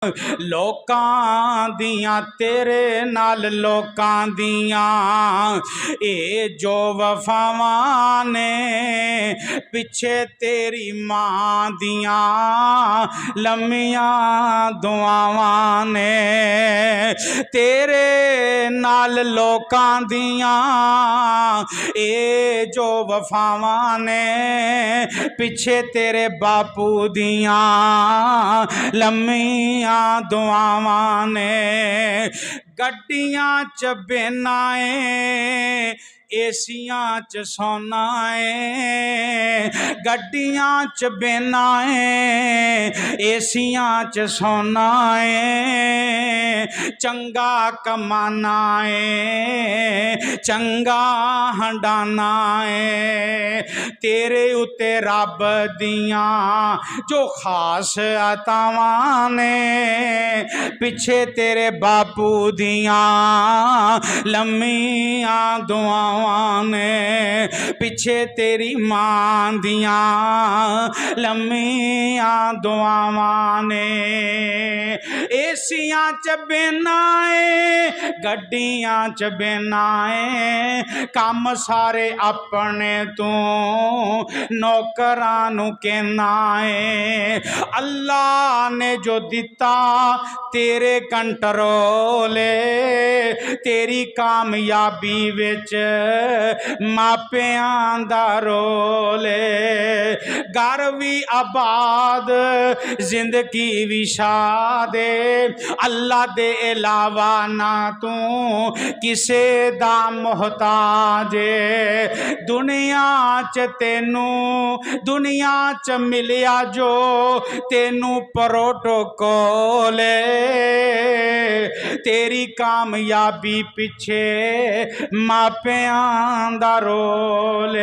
लोकां दियां तेरे नाल लोकां दियां ए जो वफावां ने पिछे तेरी मां दियां लम्मियां दुआवां ने तेरे नाल लोकां दियां ए जो वफावां ने पिछे तेरे बापू दियां लम्मियां दुआवां ने गड्डियां च बेना है एसियां च सोना है गड्डियां च बेना है एसियां च सोना है चंगा कमाना है चंगा हंडाना है तेरे उत्ते रब दियां जो खास अतावां ने पिछे तेरे बापू दियां लम्मियां दुआवां ने पिछे तेरी मां दियां लम्मियां दुआवां ने एसियां च बेना है गड्डियां च बेना है काम सारे अपने तू नौकरां नू कहना है अल्लाह ने जो दिता तेरे कंट्रोले तेरी कामयाबी विच मापियां दा रोले घर भी आबाद जिंदगी भी शादे अल्लाह दे इलावा ना तू किसे दा मोहताज दुनिया च तेनू दुनिया च मिलिया जो तेनू प्रोटोकॉल तेरी कामयाबी पिछे मापियां दा रोल